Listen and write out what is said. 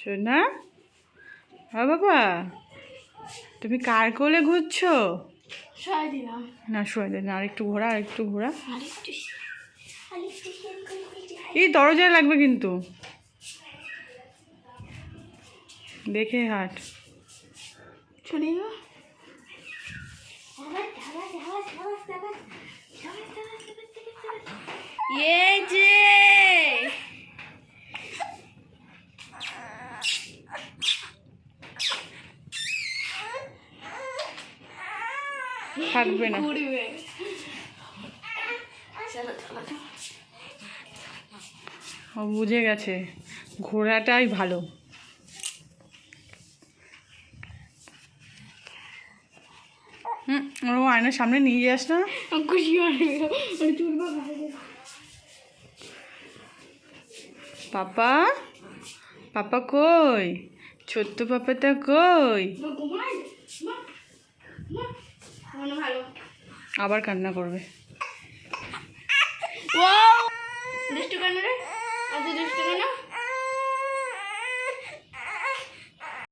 সোনা, হ্যাঁ বাবা, তুমি কার কোলে ঘুরছো? সরাই দিলাম না শোয়া দে না, আরেকটু ঘোরা, আরেকটু ঘোরা। আরেকটু এই দরজায় লাগবে কিন্তু, দেখে হাট। চলে গো। এই যে থাকবে না। ঘুরবে। চলো চলো চলো। ও বুঝে গেছে, ঘোরাটাই ভালো। ও আয়নার সামনে নিয়ে যাস না। খুশি হবে চুলবা ভালো। পাপা, পাপা কই? ছোট্ট পাপাটা কই? ভালো আবার কান্না করবে। ও দুষ্টু কেন রে? আজ দুষ্টু কেন?